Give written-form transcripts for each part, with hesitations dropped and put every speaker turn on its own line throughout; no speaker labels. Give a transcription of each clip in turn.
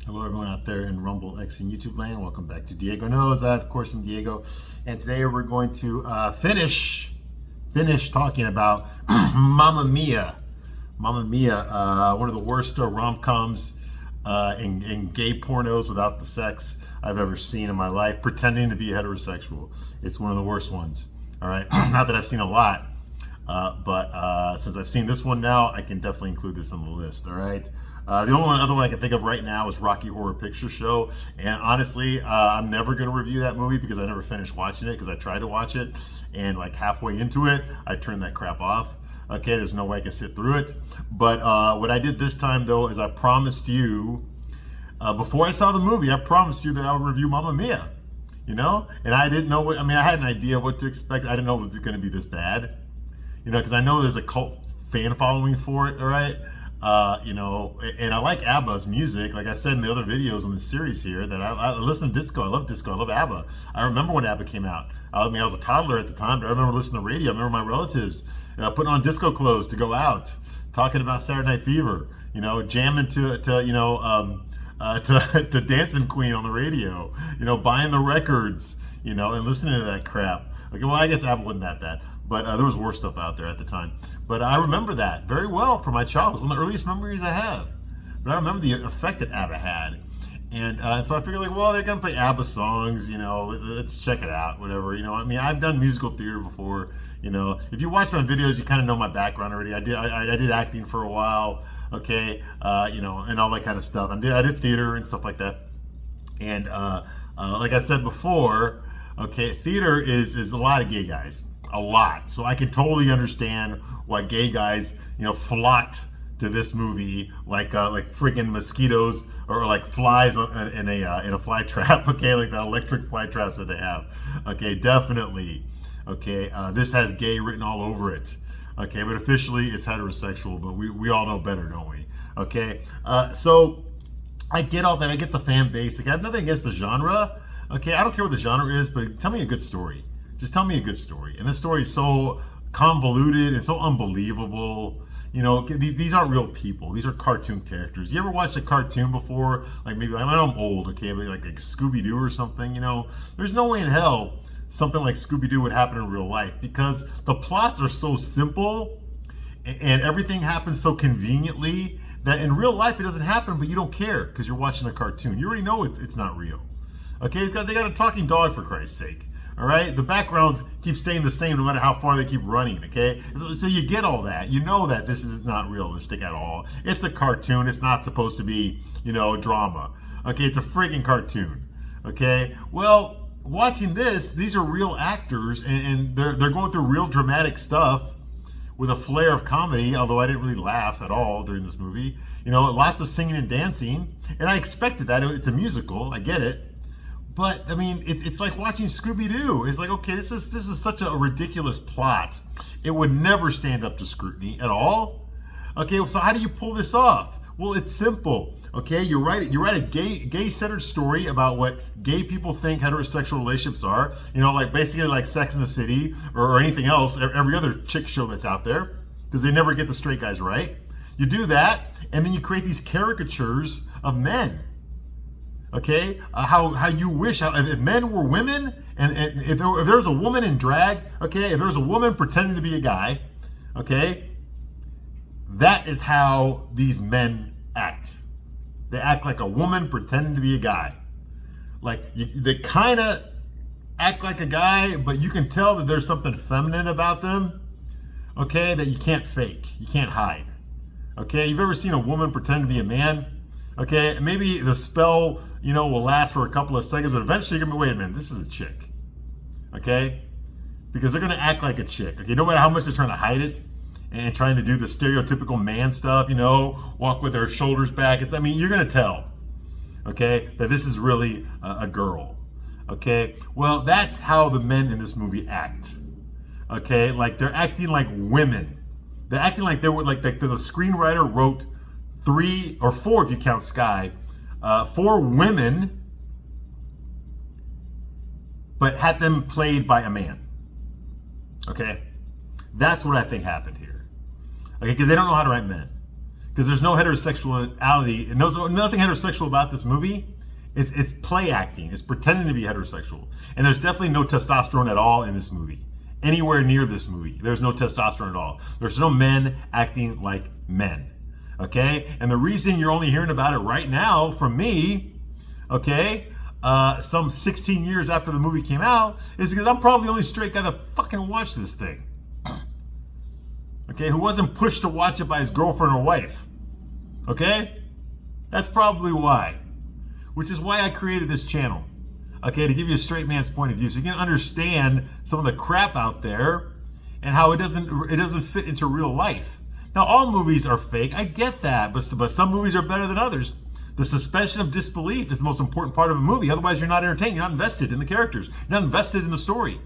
Hello, everyone out there in Rumble X and YouTube land. Welcome back to Diego Knows. I, of course, am Diego, and today we're going to finish talking about Mamma Mia. Mamma Mia, one of the worst rom-coms and gay pornos without the sex I've ever seen in my life, pretending to be heterosexual. It's one of the worst ones. All right, not that I've seen a lot, but since I've seen this one now, I can definitely include this on the list. All right. The only other one I can think of right now is Rocky Horror Picture Show. And honestly, I'm never going to review that movie because I never finished watching it because I tried to watch it. And like halfway into it, I turned that crap off. Okay, there's no way I can sit through it. But what I did this time, though, is I promised you, before I saw the movie, I promised you that I would review Mamma Mia. You know? And I didn't know what, I had an idea of what to expect. I didn't know it was going to be this bad. You know, because I know there's a cult fan following for it, all right? And I like ABBA's music. Like I said in the other videos on the series here, that I listen to disco. I love disco. I love ABBA. I remember when ABBA came out. I was a toddler at the time, but I remember listening to radio. I remember my relatives putting on disco clothes to go out, talking about Saturday Night Fever. You know, jamming to Dancing Queen on the radio. You know, buying the records. You know, and listening to that crap. Okay, well, I guess ABBA wasn't that bad. But there was worse stuff out there at the time. But I remember that very well from my childhood. One of the earliest memories I have. But I remember the effect that ABBA had. And so I figured, like, well, they're going to play ABBA songs, you know, let's check it out, whatever. You know, I've done musical theater before. You know, if you watch my videos, you kind of know my background already. I did acting for a while, okay, and all that kind of stuff. I did theater and stuff like that. And like I said before, okay, theater is a lot of gay guys. A lot. So I can totally understand why gay guys, flocked to this movie like freaking mosquitoes or like flies in a fly trap. Okay, like the electric fly traps that they have. Okay, definitely. Okay, this has gay written all over it. Okay, but officially it's heterosexual. But we all know better, don't we? Okay, so I get all that. I get the fan base. Like, I have nothing against the genre. Okay, I don't care what the genre is, but tell me a good story. Just tell me a good story. And this story is so convoluted and so unbelievable. You know, these aren't real people. These are cartoon characters. You ever watched a cartoon before? Like maybe, I know I'm old, okay, but like Scooby-Doo or something, you know? There's no way in hell something like Scooby-Doo would happen in real life because the plots are so simple and everything happens so conveniently that in real life it doesn't happen, but you don't care because you're watching a cartoon. You already know it's not real. Okay, they got a talking dog, for Christ's sake. All right, the backgrounds keep staying the same no matter how far they keep running. Okay, so you get all that. You know that this is not realistic at all. It's a cartoon. It's not supposed to be, drama. Okay, it's a friggin' cartoon. Okay, well, watching this, these are real actors, and they're going through real dramatic stuff with a flair of comedy. Although I didn't really laugh at all during this movie. Lots of singing and dancing, and I expected that. It's a musical. I get it. But it's like watching Scooby-Doo. It's like, okay, this is such a ridiculous plot. It would never stand up to scrutiny at all. Okay, so how do you pull this off? Well, it's simple. Okay, you write a gay-centered story about what gay people think heterosexual relationships are. Like basically like Sex and the City or anything else, every other chick show that's out there, because they never get the straight guys right. You do that, and then you create these caricatures of men. Okay, how you wish if men were women, and if there was a woman in drag, okay, if there was a woman pretending to be a guy, okay, that is how these men act. They act like a woman pretending to be a guy. Like they kind of act like a guy, but you can tell that there's something feminine about them. Okay, that you can't fake, you can't hide. Okay, you've ever seen a woman pretend to be a man? Okay, maybe the spell, will last for a couple of seconds, but eventually you're gonna be, wait a minute, this is a chick. Okay? Because they're gonna act like a chick. Okay, no matter how much they're trying to hide it and trying to do the stereotypical man stuff, walk with their shoulders back. You're gonna tell, okay, that this is really a girl. Okay? Well, that's how the men in this movie act. Okay? Like they're acting like women. They're acting like they were like the screenwriter wrote 3 or 4, if you count Sky, 4 women, but had them played by a man. Okay? That's what I think happened here. Okay, because they don't know how to write men. because there's no heterosexuality, and nothing heterosexual about this movie. It's play acting. It's pretending to be heterosexual. And there's definitely no testosterone at all in this movie. Anywhere near this movie, there's no testosterone at all. There's no men acting like men. Okay? And the reason you're only hearing about it right now from me, okay, some 16 years after the movie came out, is because I'm probably the only straight guy that fucking watched this thing. Okay? Who wasn't pushed to watch it by his girlfriend or wife. Okay? That's probably why. Which is why I created this channel. Okay, to give you a straight man's point of view, so you can understand some of the crap out there and how it doesn't fit into real life. Now, all movies are fake. I get that, but some movies are better than others. The suspension of disbelief is the most important part of a movie. Otherwise, you're not entertained. You're not invested in the characters. You're not invested in the story.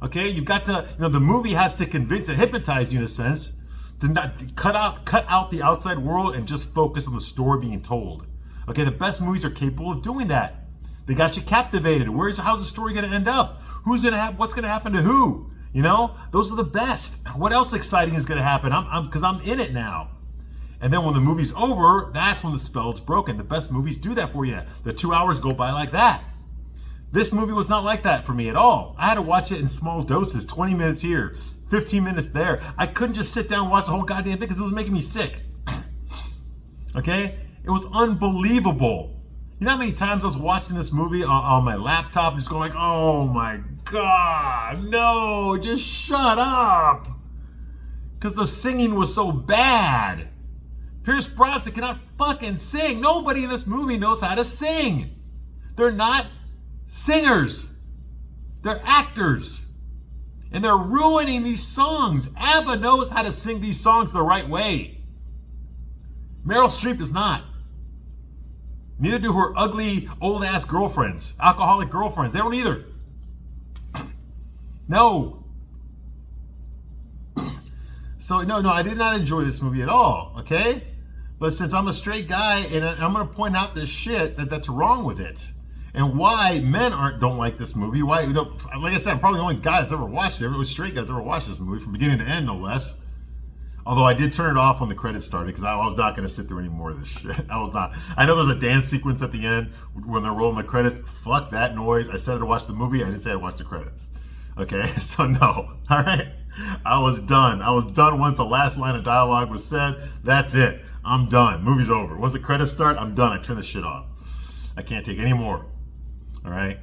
Okay, you've got to, the movie has to hypnotize you in a sense, to not cut out the outside world and just focus on the story being told. Okay, the best movies are capable of doing that. They got you captivated. How's the story going to end up? What's going to happen to who? Those are the best. What else exciting is going to happen? Because I'm in it now. And then when the movie's over, that's when the spell's broken. The best movies do that for you. The 2 hours go by like that. This movie was not like that for me at all. I had to watch it in small doses, 20 minutes here, 15 minutes there. I couldn't just sit down and watch the whole goddamn thing because it was making me sick. Okay? It was unbelievable. You know how many times I was watching this movie on my laptop and just going like, oh my God, no, just shut up. Because the singing was so bad. Pierce Brosnan cannot fucking sing. Nobody in this movie knows how to sing. They're not singers. They're actors. And they're ruining these songs. ABBA knows how to sing these songs the right way. Meryl Streep does not. Neither do her ugly, old-ass girlfriends, alcoholic girlfriends. They don't either. No. So, no, I did not enjoy this movie at all, okay? But since I'm a straight guy, and I'm going to point out this shit that's wrong with it. And why men don't like this movie. Why, like I said, I'm probably the only guy that's ever watched it. Every straight guy's ever watched this movie from beginning to end, no less. Although I did turn it off when the credits started because I was not going to sit through any more of this shit. I was not. I know there's a dance sequence at the end when they're rolling the credits. Fuck that noise. I said to watch the movie. I didn't say I watched the credits. Okay, so no. All right. I was done. I was done once the last line of dialogue was said. That's it. I'm done. Movie's over. Once the credits start, I'm done. I turn the shit off. I can't take any more. All right.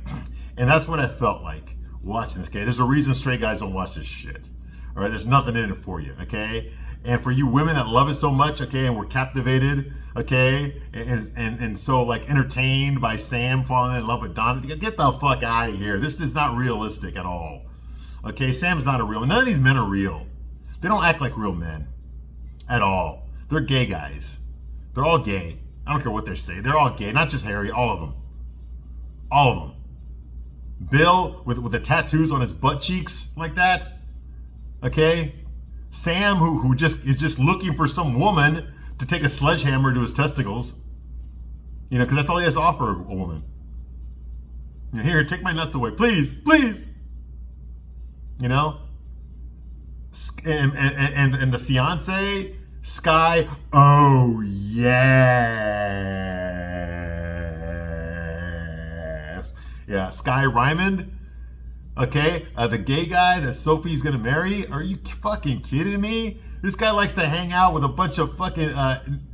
And that's what I felt like watching this. Okay. There's a reason straight guys don't watch this shit. All right. There's nothing in it for you. Okay. And for you women that love it so much, okay, and we're captivated, okay, and so like entertained by Sam falling in love with Donna, get the fuck out of here. This is not realistic at all. Okay, Sam's not a real. None of these men are real. They don't act like real men at all. They're gay guys. They're all gay. I don't care what they're saying. They're all gay. Not just Harry. All of them. All of them. Bill with the tattoos on his butt cheeks like that. Okay. Sam, who is just looking for some woman to take a sledgehammer to his testicles, because that's all he has to offer a woman. Here, take my nuts away, please, please. And the fiance, Sky. Oh yes, yeah, Sky Raymond. Okay, the gay guy that Sophie's gonna marry. Are you fucking kidding me? This guy likes to hang out with a bunch of fucking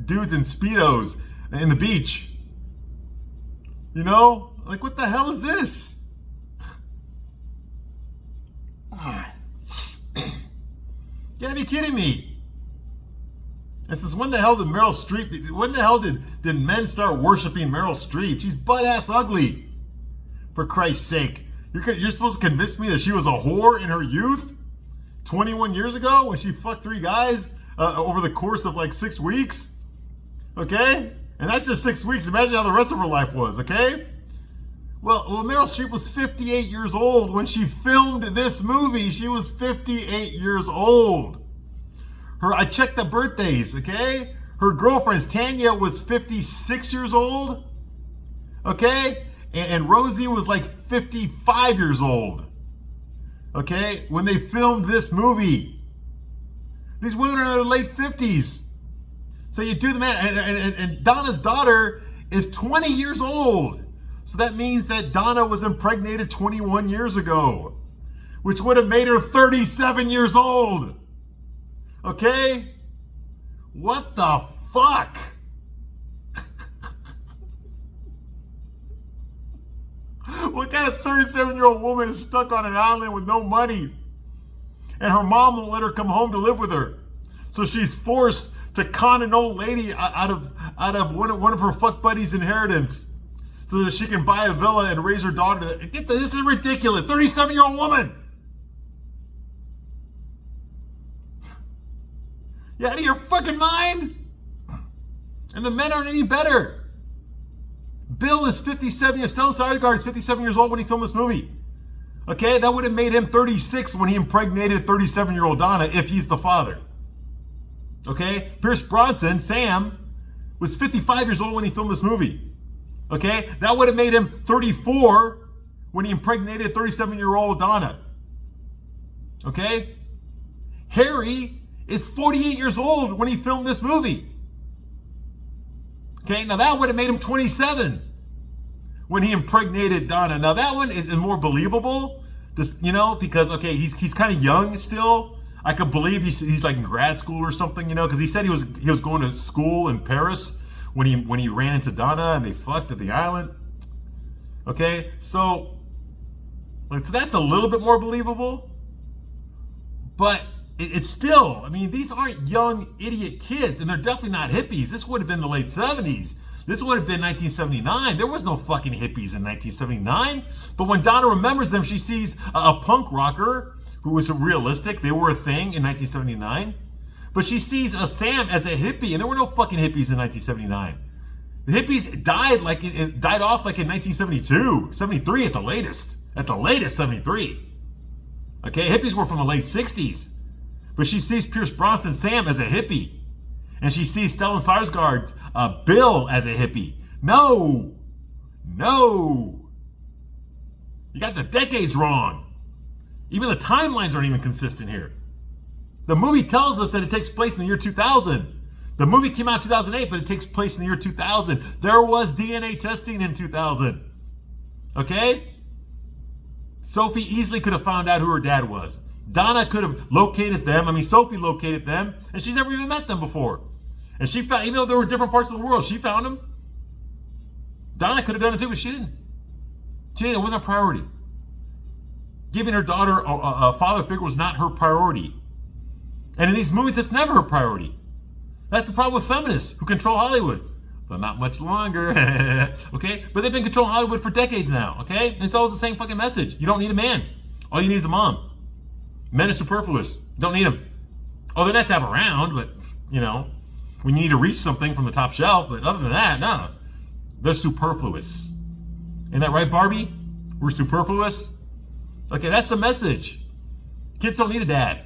dudes in Speedos in the beach. Like what the hell is this? You gotta be kidding me. This is when the hell did Meryl Streep? When the hell did men start worshiping Meryl Streep? She's butt ass ugly. For Christ's sake. You're supposed to convince me that she was a whore in her youth 21 years ago when she fucked 3 guys over the course of like 6 weeks? Okay? And that's just 6 weeks. Imagine how the rest of her life was, okay? Well, Meryl Streep was 58 years old when she filmed this movie. She was 58 years old. I checked the birthdays, okay? Her girlfriend's Tanya was 56 years old, okay? And Rosie was like 55 years old, okay, when they filmed this movie. These women are in their late 50s. So you do the math, and Donna's daughter is 20 years old. So that means that Donna was impregnated 21 years ago, which would have made her 37 years old. Okay? What the fuck? What kind of 37-year-old woman is stuck on an island with no money? And her mom won't let her come home to live with her. So she's forced to con an old lady out of one of her fuck buddies' inheritance so that she can buy a villa and raise her daughter. This is ridiculous. 37-year-old woman. You out of your fucking mind? And the men aren't any better. Bill is 57 years, Stellan Skarsgård is 57 years old when he filmed this movie. Okay, that would have made him 36 when he impregnated 37-year-old Donna if he's the father. Okay, Pierce Brosnan, Sam, was 55 years old when he filmed this movie. Okay, that would have made him 34 when he impregnated 37-year-old Donna. Okay, Harry is 48 years old when he filmed this movie. Okay, now that would have made him 27 when he impregnated Donna. Now that one is more believable, just, because, okay, he's kind of young still. I could believe he's like in grad school or something, because he said he was going to school in Paris when he ran into Donna and they fucked at the island. Okay, so that's a little bit more believable, but it's still, these aren't young idiot kids, and they're definitely not hippies. This would have been the late 70s. This would have been 1979. There was no fucking hippies in 1979. But when Donna remembers them, she sees a punk rocker who was realistic. They were a thing in 1979. But she sees a Sam as a hippie, and there were no fucking hippies in 1979. The hippies died off like in 1972, 73 at the latest. At the latest, 73. Okay, hippies were from the late 60s. But she sees Pierce Brosnan, Sam, as a hippie. And she sees Stellan Skarsgård's Bill as a hippie. No. You got the decades wrong. Even the timelines aren't even consistent here. The movie tells us that it takes place in the year 2000. The movie came out in 2008, but it takes place in the year 2000. There was DNA testing in 2000. Okay? Sophie easily could have found out who her dad was. Donna could have located them. Sophie located them, and she's never even met them before. And she found, even though they were in different parts of the world, she found them. Donna could have done it too, but she didn't. It wasn't a priority. Giving her daughter a father figure was not her priority. And in these movies, it's never her priority. That's the problem with feminists who control Hollywood. But not much longer. Okay? But they've been controlling Hollywood for decades now. Okay? And it's always the same fucking message. You don't need a man. All you need is a mom. Men are superfluous. Don't need them. Oh, they're nice to have around, but, when you need to reach something from the top shelf. But other than that, no. They're superfluous. Isn't that right, Barbie? We're superfluous? Okay, that's the message. Kids don't need a dad.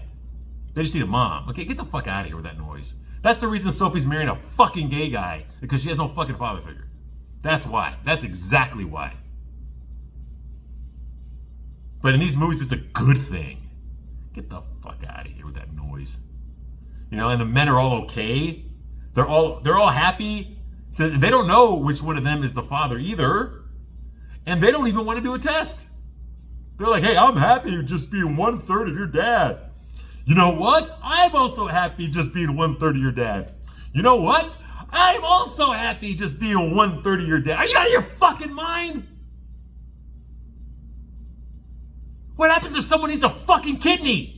They just need a mom. Okay, get the fuck out of here with that noise. That's the reason Sophie's marrying a fucking gay guy, because she has no fucking father figure. That's why. That's exactly why. But in these movies, it's a good thing. Get the fuck out of here with that noise. And the men are all okay. They're all happy. So they don't know which one of them is the father either. And they don't even want to do a test. They're like, hey, I'm happy just being 1/3 of your dad. You know what? I'm also happy just being 1/3 of your dad. You know what? I'm also happy just being 1/3 of your dad. Are you out of your fucking mind? What happens if someone needs a fucking kidney?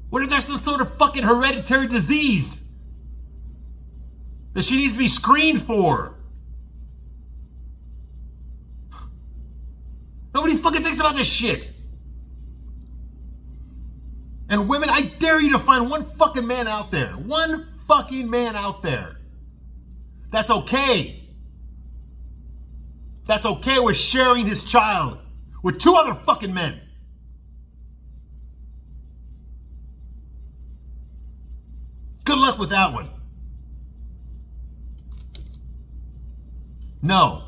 What if there's some sort of fucking hereditary disease that she needs to be screened for? Nobody fucking thinks about this shit. And women, I dare you to find one fucking man out there that's okay. That's okay with sharing his child with 2 other fucking men. Good luck with that one. No.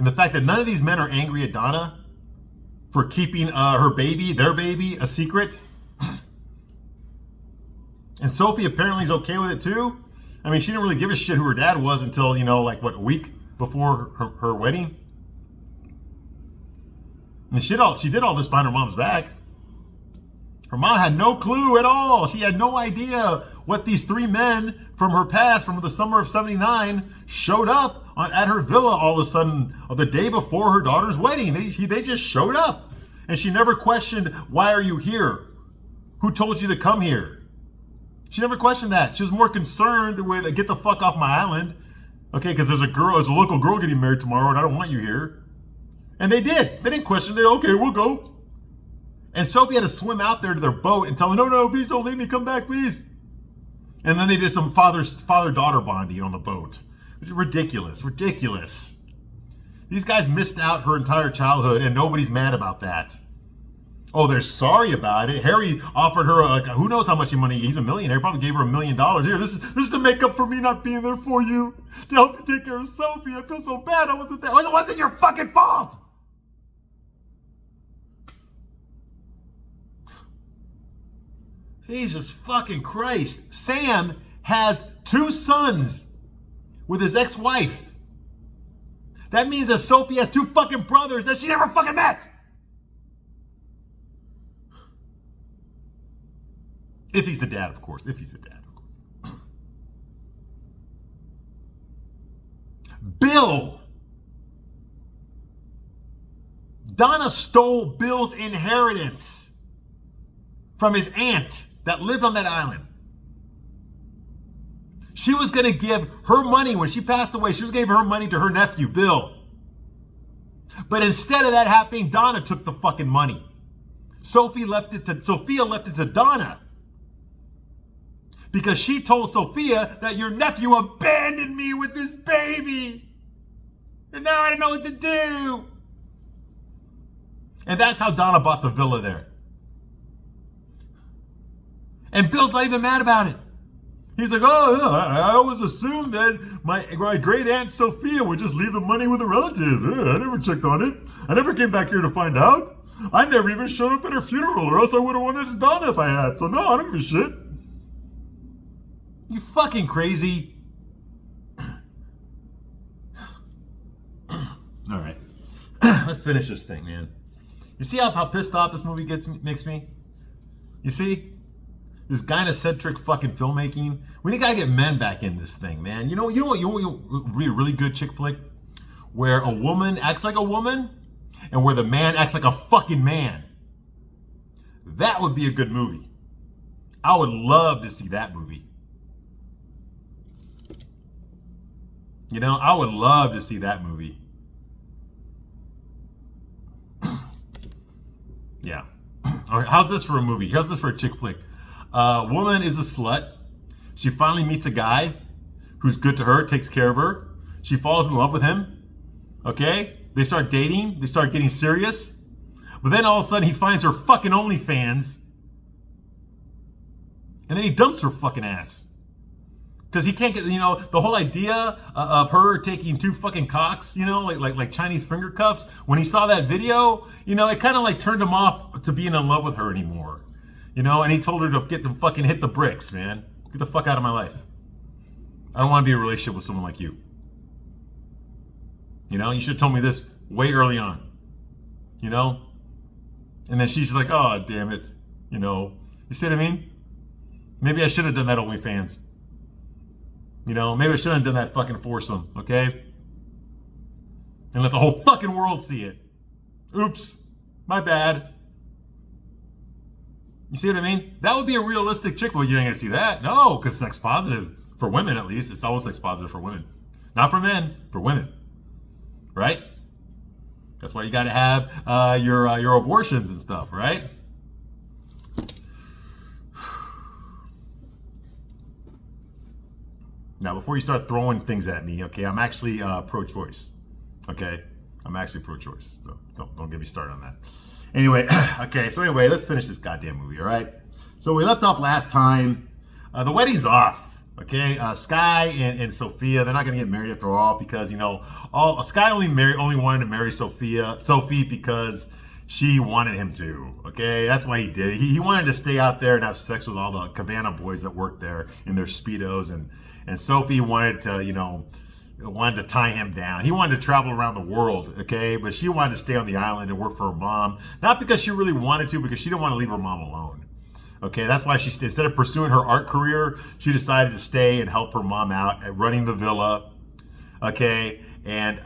And the fact that none of these men are angry at Donna for keeping her baby, their baby, a secret. And Sophie apparently is okay with it too. I mean, she didn't really give a shit who her dad was until, like, what, a week before her wedding? And she did all this behind her mom's back. Her mom had no clue at all. She had no idea what these three men from her past, from the summer of '79, showed up at her villa all of a sudden the day before her daughter's wedding. They just showed up. And she never questioned, why are you here? Who told you to come here? She never questioned that. She was more concerned with, get the fuck off my island. Okay, because there's a local girl getting married tomorrow and I don't want you here. And they did. They didn't question it. Okay, we'll go. And Sophie had to swim out there to their boat and tell them, no, please don't leave me. Come back, please. And then they did some father-daughter bonding on the boat. Which is ridiculous. These guys missed out her entire childhood and nobody's mad about that. Oh, they're sorry about it. Harry offered her, who knows how much money. He's a millionaire. Probably gave her $1 million. Here, this is to make up for me not being there for you. To help me take care of Sophie. I feel so bad I wasn't there. It wasn't your fucking fault. Jesus fucking Christ. Sam has 2 sons with his ex-wife. That means that Sophie has 2 fucking brothers that she never fucking met. If he's the dad, of course. Bill. Donna stole Bill's inheritance from his aunt that lived on that island. She was going to give her money when she passed away. She was going to give her money to her nephew, Bill. But instead of that happening, Donna took the fucking money. Sophia left it to Donna. Because she told Sophia that your nephew abandoned me with this baby. And now I don't know what to do. And that's how Donna bought the villa there. And Bill's not even mad about it. He's like, I always assumed that my great aunt Sophia would just leave the money with a relative. I never checked on it. I never came back here to find out. I never even showed up at her funeral, or else I would have wanted it done if I had. So no, I don't give a shit. You fucking crazy. All right. Let's finish this thing, man. You see how pissed off this movie makes me? You see? This gynocentric fucking filmmaking. We gotta get men back in this thing, man. You know what be a really good chick flick? Where a woman acts like a woman and where the man acts like a fucking man. That would be a good movie. I would love to see that movie. I would love to see that movie. Yeah. All right, how's this for a movie? How's this for a chick flick? Woman is a slut. She finally meets a guy who's good to her, takes care of her. She falls in love with him. Okay? They start dating. They start getting serious. But then all of a sudden he finds her fucking OnlyFans. And then he dumps her fucking ass. Because he can't get, the whole idea of her taking 2 fucking cocks, like Chinese finger cuffs. When he saw that video, it kind of like turned him off to being in love with her anymore. And he told her to fucking hit the bricks, man. Get the fuck out of my life. I don't want to be in a relationship with someone like you. You should have told me this way early on. And then she's just like, oh, damn it. You see what I mean? Maybe I should have done that OnlyFans. Maybe I shouldn't have done that fucking foursome, okay? And let the whole fucking world see it. Oops. My bad. You see what I mean? That would be a realistic chick flick. You ain't gonna see that. No, because sex positive. For women, at least. It's always sex positive for women. Not for men, for women. Right? That's why you gotta have your abortions and stuff, right? Now, before you start throwing things at me, okay, I'm actually pro-choice. Okay? I'm actually pro-choice. So don't get me started on that. Anyway, let's finish this goddamn movie, all right? So we left off last time. The wedding's off, Okay, Sky and Sophia, they're not gonna get married after all because all Sky only wanted to marry Sophie because she wanted him to. Okay, that's why he did it. He wanted to stay out there and have sex with all the Cabana boys that worked there in their speedos, and Sophie wanted to wanted to tie him down. He wanted to travel around the world, okay, but she wanted to stay on the island and work for her mom, not because she really wanted to, because she didn't want to leave her mom alone. Okay, that's why she instead of pursuing her art career, she decided to stay and help her mom out at running the villa. Okay, and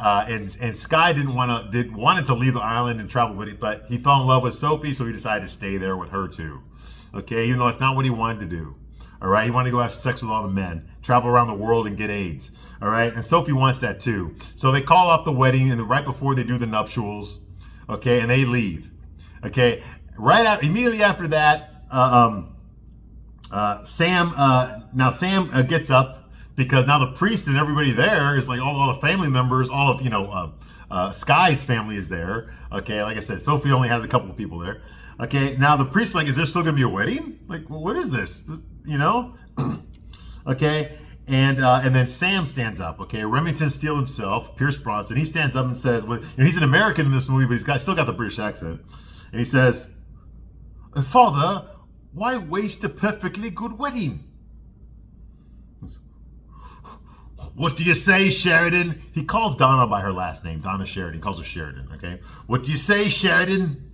Sky wanted to leave the island and travel with it, but he fell in love with Sophie, so he decided to stay there with her too. Okay, even though it's not what he wanted to do. All right, he wanted to go have sex with all the men, travel around the world and get AIDS. All right, and Sophie wants that too. So they call off the wedding, and right before they do the nuptials, okay, and they leave. Okay, immediately after that. Sam gets up because now the priest and everybody there is like all the family members, all of Sky's family is there. Okay, like I said, Sophie only has a couple of people there. Okay, now the priest is there still gonna be a wedding? Like, well, what is this? Okay, and then Sam stands up. Okay, Remington Steele himself, Pierce Bronson, he stands up and says, he's an American in this movie, but he's still got the British accent, and he says, "Father, why waste a perfectly good wedding?" "What do you say, Sheridan?" He calls Donna by her last name, Donna Sheridan. He calls her Sheridan, okay? "What do you say, Sheridan?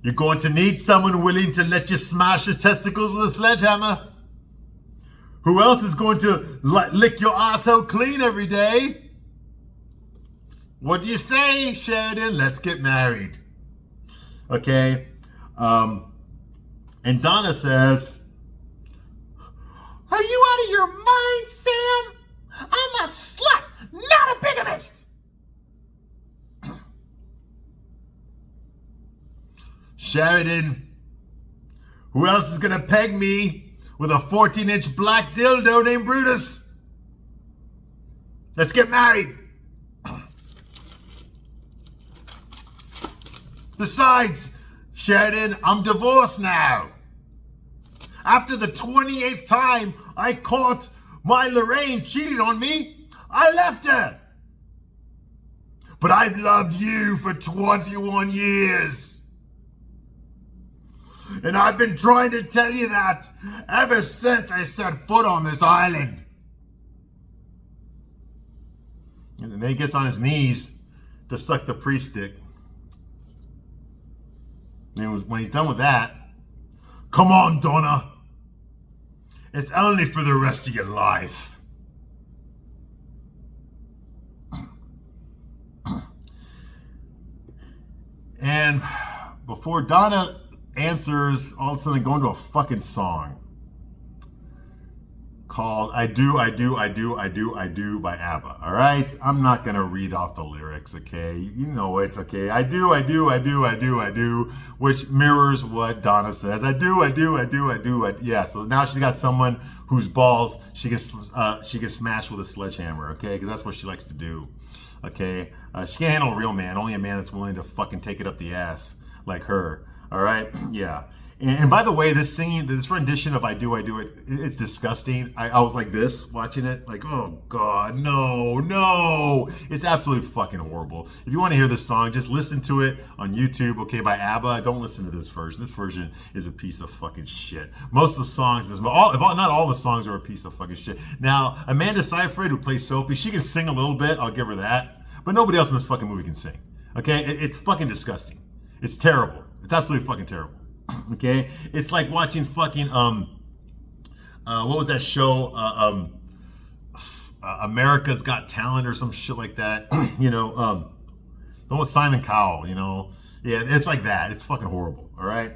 You're going to need someone willing to let you smash his testicles with a sledgehammer. Who else is going to lick your asshole clean every day? What do you say, Sheridan? Let's get married." Okay? And Donna says, "Are you out of your mind, Sam? I'm a slut, not a bigamist." "Sheridan, who else is gonna peg me with a 14-inch black dildo named Brutus? Let's get married. Besides, Sheridan, I'm divorced now. After the 28th time I caught my Lorraine cheating on me, I left her. But I've loved you for 21 years. And I've been trying to tell you that ever since I set foot on this island." And then he gets on his knees to suck the priest dick. And when he's done with that, "Come on, Donna. It's only for the rest of your life." And before Donna answers, all of a sudden they go into a fucking song called I Do, I Do, I Do, I Do, I Do by ABBA. All right? I'm not going to read off the lyrics, okay? You know it's okay. I do, I do, I do, I do, I do, which mirrors what Donna says. I do, I do, I do, I do, yeah, so now she's got someone whose balls she can smash with a sledgehammer, okay? Because that's what she likes to do, okay? She can't handle a real man, only a man that's willing to fucking take it up the ass like her, all right? Yeah. And by the way, this rendition of I Do, it's disgusting. I was like this, watching it, like, oh God, no. It's absolutely fucking horrible. If you want to hear this song, just listen to it on YouTube, okay, by ABBA. Don't listen to this version. This version is a piece of fucking shit. Most of the songs, not all the songs are a piece of fucking shit. Now, Amanda Seyfried, who plays Sophie, she can sing a little bit, I'll give her that, but nobody else in this fucking movie can sing, okay? It's fucking disgusting. It's terrible. It's absolutely fucking terrible. Okay, it's like watching fucking what was that show? America's Got Talent or some shit like that. With Simon Cowell. Yeah, it's like that. It's fucking horrible. All right.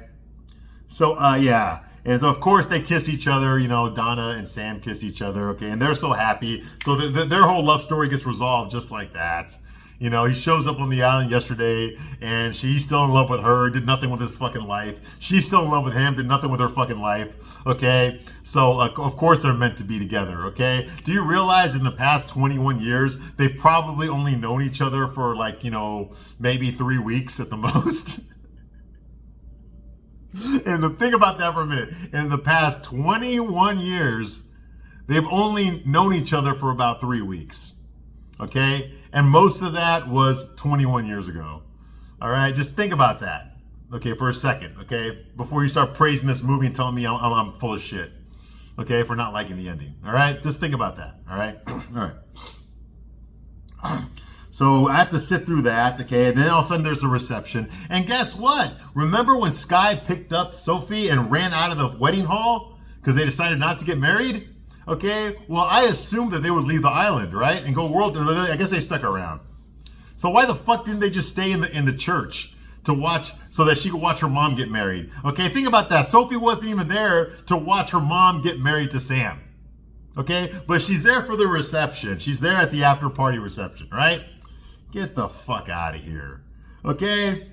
So yeah, and so of course they kiss each other. Donna and Sam kiss each other. Okay, and they're so happy. So their whole love story gets resolved just like that. He shows up on the island yesterday, and he's still in love with her, did nothing with his fucking life. She's still in love with him, did nothing with her fucking life, okay? So, of course they're meant to be together, okay? Do you realize in the past 21 years, they've probably only known each other for maybe 3 weeks at the most? And think about that for a minute. In the past 21 years, They've only known each other for about 3 weeks. Okay? And most of that was 21 years ago. All right? Just think about that. Okay, for a second. Okay? Before you start praising this movie and telling me I'm full of shit. Okay? For not liking the ending. All right? Just think about that. All right? All right. So I have to sit through that, okay? And then all of a sudden there's a reception. And guess what? Remember when Sky picked up Sophie and ran out of the wedding hall because they decided not to get married? Okay, well, I assumed that they would leave the island, right? And go world, I guess they stuck around. So why the fuck didn't they just stay in the church to watch, so that she could watch her mom get married? Okay, think about that. Sophie wasn't even there to watch her mom get married to Sam. Okay, but she's there for the reception. She's there at the after party reception, right? Get the fuck out of here. Okay?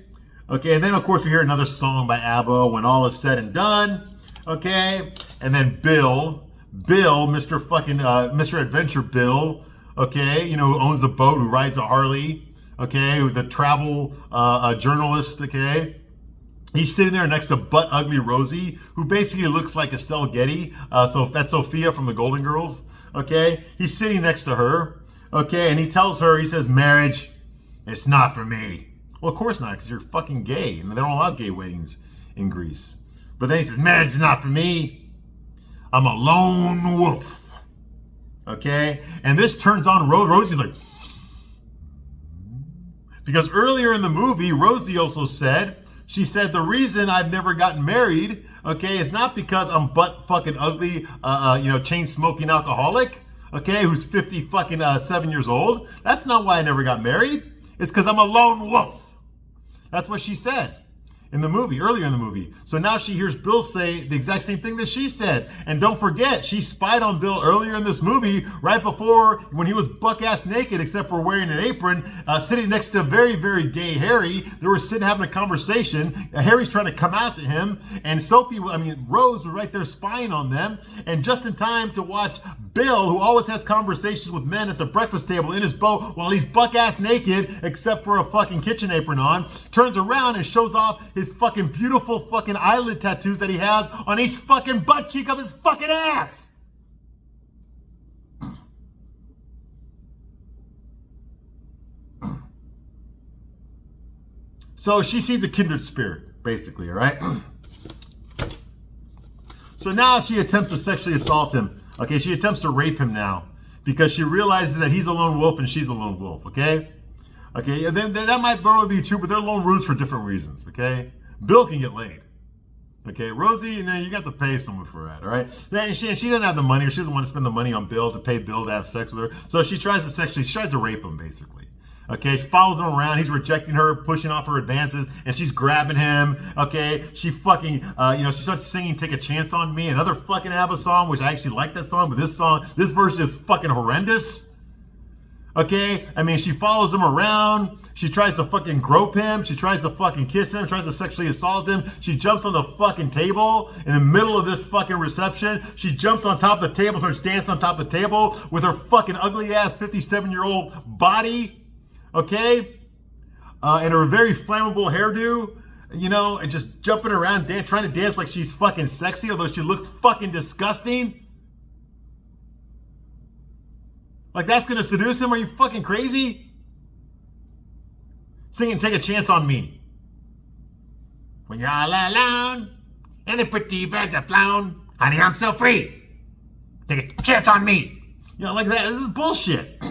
Okay, and then of course we hear another song by ABBA, When All Is Said and Done. Okay? And then Bill, Mr. fucking, Mr. Adventure Bill, okay, you know, who owns the boat, who rides a Harley, okay, the travel journalist, okay. He's sitting there next to Butt Ugly Rosie, who basically looks like Estelle Getty. So that's Sophia from the Golden Girls, okay. He's sitting next to her, okay, and he tells her, he says, marriage, it's not for me. Well, of course not, because you're fucking gay, and they don't allow gay weddings in Greece. But then he says, marriage is not for me. I'm a lone wolf. Okay? And this turns on Rosie's like, because earlier in the movie, Rosie also said, she said, the reason I've never gotten married, okay, is not because I'm butt fucking ugly, chain smoking alcoholic, okay, who's 50 fucking 7 years old. That's not why I never got married. It's because I'm a lone wolf. That's what she said in the movie, earlier in the movie. So now she hears Bill say the exact same thing that she said. And don't forget, she spied on Bill earlier in this movie, right before, when he was buck-ass naked, except for wearing an apron, sitting next to very, very gay Harry. They were sitting having a conversation. Harry's trying to come out to him, and Rose was right there spying on them. And just in time to watch Bill, who always has conversations with men at the breakfast table in his boat while he's buck-ass naked, except for a fucking kitchen apron on, turns around and shows off his fucking beautiful fucking eyelid tattoos that he has on each fucking butt cheek of his fucking ass. So she sees a kindred spirit, basically, all right? So now she attempts to sexually assault him. Okay, she attempts to rape him now because she realizes that he's a lone wolf and she's a lone wolf, okay? Okay, and then that might probably be true, but they're lone wolves for different reasons, okay? Bill can get laid. Okay, Rosie, you got to pay someone for that, all right? And she doesn't have the money, or she doesn't want to spend the money on Bill to pay Bill to have sex with her. So she tries to rape him, basically. Okay, she follows him around. He's rejecting her, pushing off her advances, and she's grabbing him. Okay, she fucking, she starts singing "Take a Chance on Me," another fucking ABBA song, which I actually like that song, but this version is fucking horrendous. Okay, she follows him around. She tries to fucking grope him. She tries to fucking kiss him. Tries to sexually assault him. She jumps on the fucking table in the middle of this fucking reception. She jumps on top of the table, starts dancing on top of the table with her fucking ugly ass 57-year-old body. Okay, and her very flammable hairdo. And just jumping around, trying to dance like she's fucking sexy, although she looks fucking disgusting. Like that's gonna seduce him? Are you fucking crazy? Singing "Take a Chance on Me." When you're all alone and the pretty birds are flown, honey, I'm so free. Take a chance on me. Like that. This is bullshit.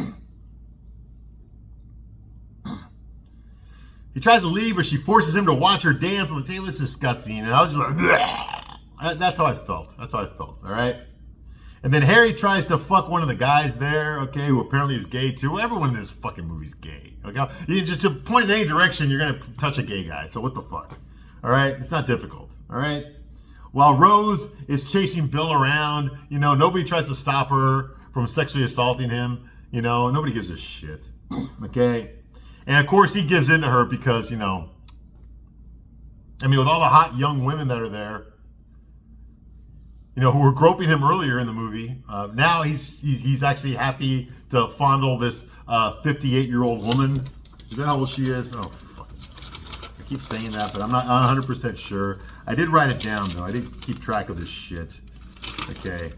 He tries to leave, but she forces him to watch her dance on the table. It's disgusting. And I was just like, bleh. That's how I felt. All right? And then Harry tries to fuck one of the guys there, okay, who apparently is gay too. Well, everyone in this fucking movie is gay, okay? You just to point in any direction, you're going to touch a gay guy. So what the fuck? All right? It's not difficult, all right? While Rose is chasing Bill around, nobody tries to stop her from sexually assaulting him. Nobody gives a shit, okay? And of course, he gives in to her because, with all the hot young women that are there, who were groping him earlier in the movie, now he's actually happy to fondle this 58-year-old woman. Is that how old she is? Oh, fuck. I keep saying that, but I'm not 100% sure. I did write it down, though. I did keep track of this shit. Okay.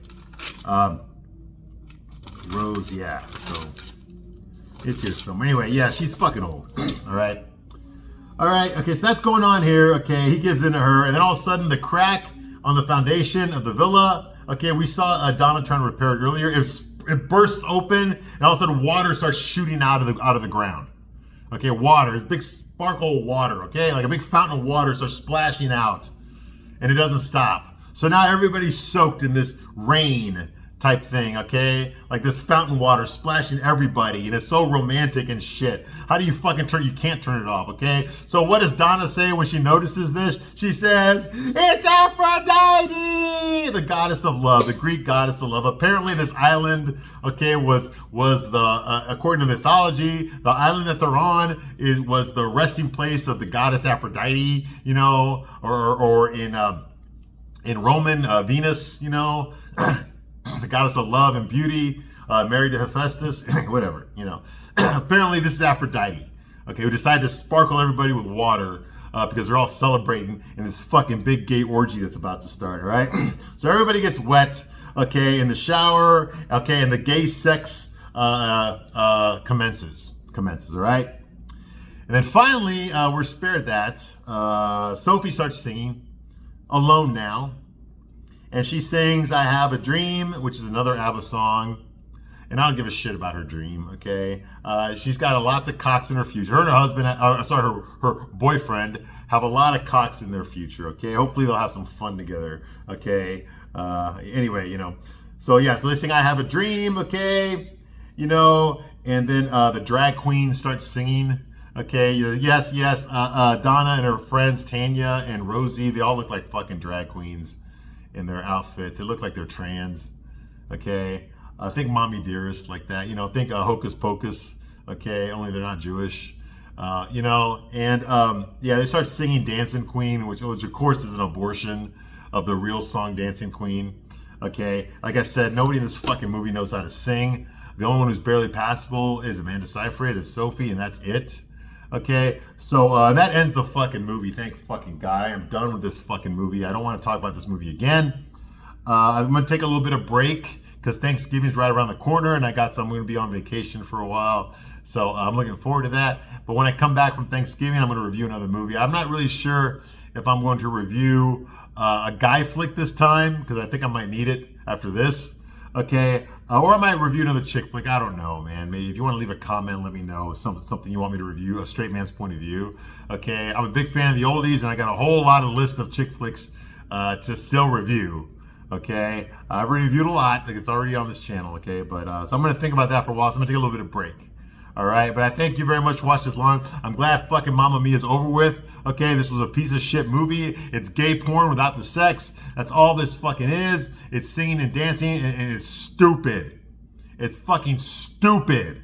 Rose, yeah. So it's here somewhere. Anyway, yeah, she's fucking old. All right. All right. Okay, so that's going on here. Okay, he gives in to her, and then all of a sudden, the crack on the foundation of the villa. Okay, we saw Donna trying to repair it earlier. It bursts open, and all of a sudden, water starts shooting out of the ground. Okay, water. It's big sparkle of water. Okay, like a big fountain of water starts splashing out, and it doesn't stop. So now everybody's soaked in this rain type thing, okay? Like this fountain water splashing everybody, and it's so romantic and shit. How do you fucking you can't turn it off, okay? So what does Donna say when she notices this? She says, "It's Aphrodite!" The goddess of love, the Greek goddess of love. Apparently this island, okay, was the, according to mythology, the island that they're on was the resting place of the goddess Aphrodite, you know, or in Roman, Venus, you know, the goddess of love and beauty, married to Hephaestus, whatever, you know. Apparently this is Aphrodite, okay, who decided to sparkle everybody with water because they're all celebrating in this fucking big gay orgy that's about to start, all right? So everybody gets wet, okay, in the shower, okay, and the gay sex commences, all right? And then finally, we're spared that. Sophie starts singing, Alone Now. And she sings I Have a Dream, which is another ABBA song. And I don't give a shit about her dream, okay? She's got lots of cocks in her future. Her and her husband, her boyfriend, have a lot of cocks in their future, okay? Hopefully they'll have some fun together, okay? Anyway, you know. So yeah, so they sing I Have a Dream, okay? You know, and then the drag queen starts singing. Okay, yes, Donna and her friends, Tanya and Rosie, they all look like fucking drag queens in their outfits. They look like they're trans, okay? Think Mommy Dearest, like that, you know, think Hocus Pocus, okay? Only they're not Jewish, you know? And yeah, they start singing Dancing Queen, which of course is an abortion of the real song Dancing Queen, okay? Like I said, nobody in this fucking movie knows how to sing. The only one who's barely passable is Amanda Seyfried, is Sophie, and that's it. Okay, so that ends the fucking movie. Thank fucking God. I am done with this fucking movie. I don't want to talk about this movie again. I'm going to take a little bit of break because Thanksgiving's right around the corner, and I'm going to be on vacation for a while. So I'm looking forward to that. But when I come back from Thanksgiving, I'm going to review another movie. I'm not really sure if I'm going to review a guy flick this time because I think I might need it after this. Okay, or I might review another chick flick. I don't know, man. Maybe if you want to leave a comment, let me know something you want me to review, a straight man's point of view. Okay, I'm a big fan of the oldies, and I got a whole lot of list of chick flicks to still review. Okay, I've already reviewed a lot. Like it's already on this channel. Okay, but so I'm gonna think about that for a while. So I'm gonna take a little bit of break. All right, but I thank you very much for watching this long. I'm glad fucking Mamma Mia is over with. Okay, this was a piece of shit movie. It's gay porn without the sex. That's all this fucking is. It's singing and dancing, and it's stupid. It's fucking stupid.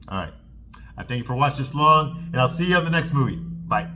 All right, I thank you for watching this long, and I'll see you on the next movie. Bye.